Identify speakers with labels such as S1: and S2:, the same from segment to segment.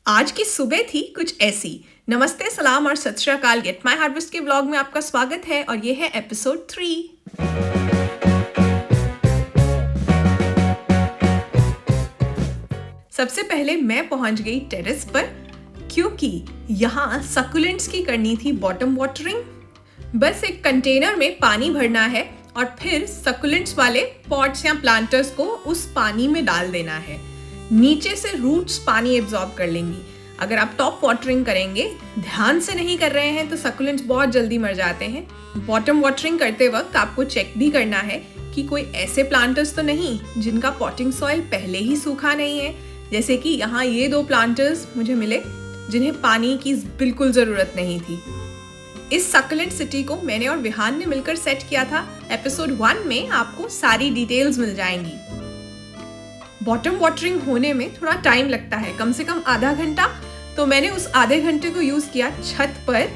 S1: आज की सुबह थी कुछ ऐसी। नमस्ते, सलाम और सत श्री अकाल। गेट माई हार्वेस्ट के व्लॉग में आपका स्वागत है और ये है एपिसोड 3। सबसे पहले मैं पहुंच गई टेरेस पर क्योंकि यहाँ सकुलेंट्स की करनी थी बॉटम वाटरिंग। बस एक कंटेनर में पानी भरना है और फिर सकुलेंट्स वाले पॉट्स या प्लांटर्स को उस पानी में डाल देना है। नीचे से रूट्स पानी एब्जॉर्ब कर लेंगी। अगर आप टॉप वाटरिंग करेंगे, ध्यान से नहीं कर रहे हैं तो सकुलेंट्स बहुत जल्दी मर जाते हैं। बॉटम वाटरिंग करते वक्त आपको चेक भी करना है कि कोई ऐसे प्लांटर्स तो नहीं जिनका पॉटिंग सॉइल पहले ही सूखा नहीं है। जैसे कि यहाँ ये 2 प्लांटर्स मुझे मिले जिन्हें पानी की बिल्कुल ज़रूरत नहीं थी। इस सकुलेंट सिटी को मैंने और विहान ने मिलकर सेट किया था। एपिसोड 1 में आपको सारी डिटेल्स मिल जाएंगी। बॉटम वाटरिंग होने में थोड़ा टाइम लगता है, कम से कम आधा घंटा। तो मैंने उस आधे घंटे को यूज़ किया छत पर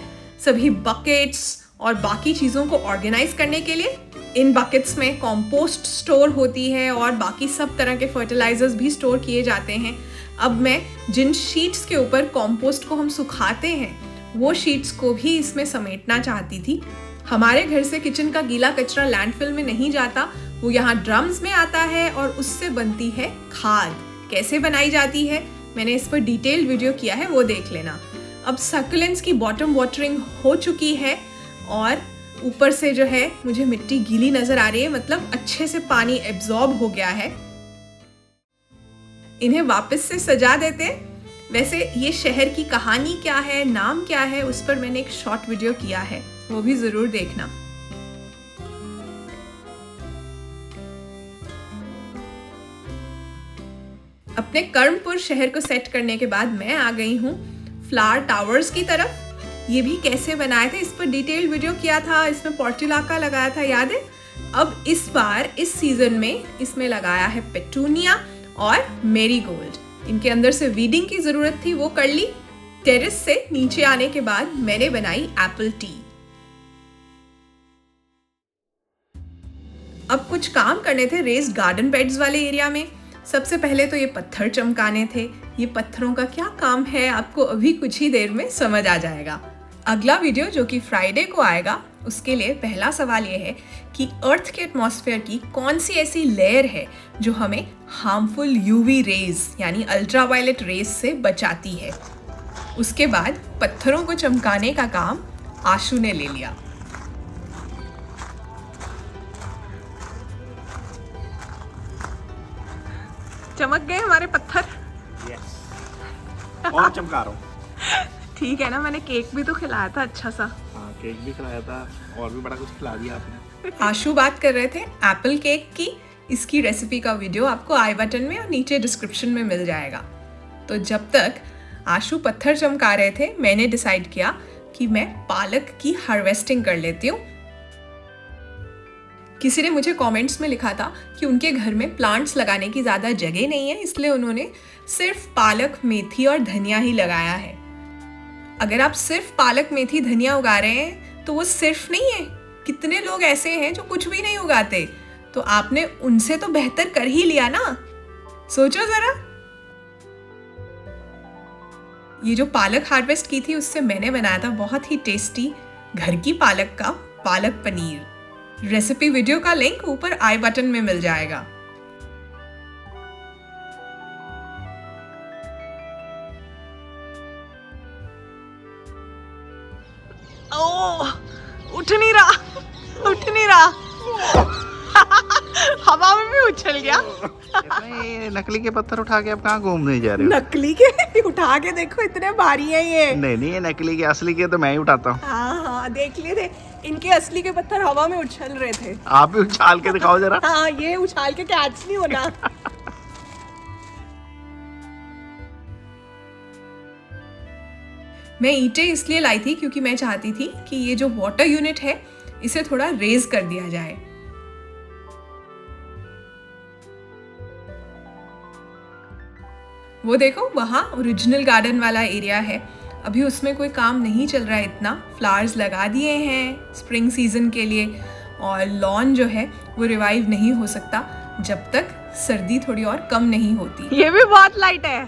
S1: सभी बकेट्स और बाकी चीज़ों को ऑर्गेनाइज करने के लिए। इन बकेट्स में कंपोस्ट स्टोर होती है और बाकी सब तरह के फर्टिलाइजर्स भी स्टोर किए जाते हैं। अब मैं जिन शीट्स के ऊपर कंपोस्ट को हम सुखाते हैं वो शीट्स को भी इसमें समेटना चाहती थी। हमारे घर से किचन का गीला कचरा लैंडफिल में नहीं जाता, वो यहाँ ड्रम्स में आता है और उससे बनती है खाद। कैसे बनाई जाती है मैंने इस पर डिटेल वीडियो किया है, वो देख लेना। अब सकुलेंट्स की बॉटम वाटरिंग हो चुकी है और ऊपर से जो है मुझे मिट्टी गीली नजर आ रही है, मतलब अच्छे से पानी एब्जॉर्ब हो गया है। इन्हें वापस से सजा देते हैं। वैसे ये शहर की कहानी क्या है, नाम क्या है, उस पर मैंने एक शॉर्ट वीडियो किया है, वो भी जरूर देखना। अपने कर्मपुर शहर को सेट करने के बाद मैं आ गई हूँ फ्लावर टावर्स की तरफ। ये भी कैसे बनाए थे इस पर डिटेल वीडियो किया था, इसमें पोर्टुलाका लगाया था, याद है। अब इस बार इस सीजन में इसमें लगाया है पेटूनिया और मेरीगोल्ड। इनके अंदर से वीडिंग की जरूरत थी, वो कर ली। टेरेस से नीचे आने के बाद मैंने बनाई एप्पल टी। अब कुछ काम करने थे रेस्ड गार्डन बेड्स वाले एरिया में। सबसे पहले तो ये पत्थर चमकाने थे। ये पत्थरों का क्या काम है आपको अभी कुछ ही देर में समझ आ जाएगा। अगला वीडियो जो कि फ्राइडे को आएगा, उसके लिए पहला सवाल ये है कि अर्थ के एटमॉस्फेयर की कौन सी ऐसी लेयर है जो हमें हार्मफुल यूवी रेज यानी अल्ट्रावायलेट रेज से बचाती है। उसके बाद पत्थरों को चमकाने का काम आशु ने ले लिया। चमक गए हमारे पत्थर।
S2: yes. और चमका रहा हूँ।
S1: ठीक है ना, मैंने केक भी तो खिलाया था अच्छा सा।
S2: हाँ, केक भी खिलाया था और भी बड़ा कुछ खिला दिया आपने।
S1: आशु बात कर रहे थे एप्पल केक की। इसकी रेसिपी का वीडियो आपको आई बटन में और नीचे डिस्क्रिप्शन में मिल जाएगा। तो जब तक आशु पत्थर चमका रहे थे, मैंने डिसाइड किया कि मैं पालक की हार्वेस्टिंग कर लेती हूँ। किसी ने मुझे कमेंट्स में लिखा था कि उनके घर में प्लांट्स लगाने की ज़्यादा जगह नहीं है, इसलिए उन्होंने सिर्फ पालक, मेथी और धनिया ही लगाया है। अगर आप सिर्फ पालक, मेथी, धनिया उगा रहे हैं तो वो सिर्फ नहीं है। कितने लोग ऐसे हैं जो कुछ भी नहीं उगाते, तो आपने उनसे तो बेहतर कर ही लिया ना। सोचो जरा। ये जो पालक हार्वेस्ट की थी उससे मैंने बनाया था बहुत ही टेस्टी घर की पालक का पालक पनीर। रेसिपी वीडियो का लिंक ऊपर आई बटन में मिल जाएगा। ओह, उठ नहीं रहा हवा में भी उछल गया।
S2: ये नकली के पत्थर उठा के अब कहाँ घूमने जा रहे हो?
S1: नकली के उठा के देखो, इतने भारी है ये।
S2: नहीं, ये नकली के, असली के तो मैं ही उठाता हूँ।
S1: हाँ, देख लिए थे। इनके असली के पत्थर हवा में उछल रहे थे।
S2: आप भी उछाल के दिखाओ जरा।
S1: हाँ, ये उछाल के कैच नहीं होना। मैं ईंटें इसलिए लाई थी क्योंकि मैं चाहती थी कि ये जो वाटर यूनिट है इसे थोड़ा रेज कर दिया जाए। वो देखो, वहाँ ओरिजिनल गार्डन वाला एरिया है। अभी उसमें कोई काम नहीं चल रहा है इतना। फ्लावर्स लगा दिए हैं स्प्रिंग सीजन के लिए और लॉन जो है वो रिवाइव नहीं हो सकता जब तक सर्दी थोड़ी और कम नहीं होती। ये भी बहुत लाइट है।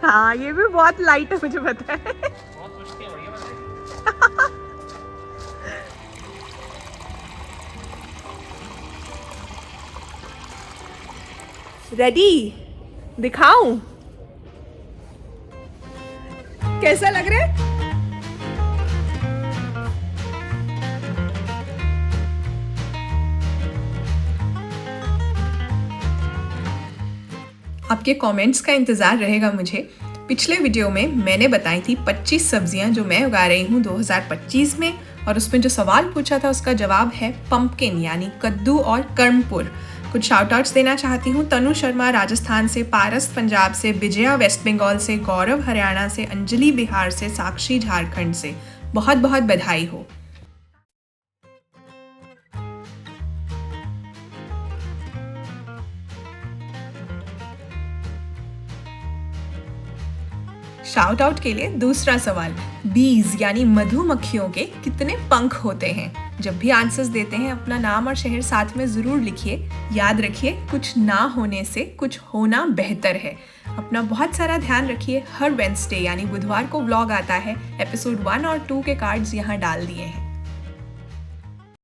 S1: हाँ ये भी बहुत लाइट है, मुझे पता है। रेडी? दिखाऊं कैसा लग रहा है? आपके कमेंट्स का इंतज़ार रहेगा मुझे। पिछले वीडियो में मैंने बताई थी 25 सब्जियां जो मैं उगा रही हूँ 2025 में, और उसमें जो सवाल पूछा था उसका जवाब है पंपकिन यानी कद्दू और कर्मपुर। कुछ शाउट आउट्स देना चाहती हूँ। तनु शर्मा राजस्थान से, पारस पंजाब से, विजया वेस्ट बंगाल से, गौरव हरियाणा से, अंजलि बिहार से, साक्षी झारखंड से। बहुत बहुत बधाई हो। शाउट आउट के लिए दूसरा सवाल, बीज यानी मधुमक्खियों के कितने पंख होते हैं? जब भी आंसर्स देते हैं अपना नाम और शहर साथ में ज़रूर लिखिए। याद रखिए, कुछ ना होने से कुछ होना बेहतर है। अपना बहुत सारा ध्यान रखिए। हर वेडनेसडे यानी बुधवार को व्लॉग आता है। एपिसोड 1 और 2 के कार्ड्स यहाँ डाल दिए हैं।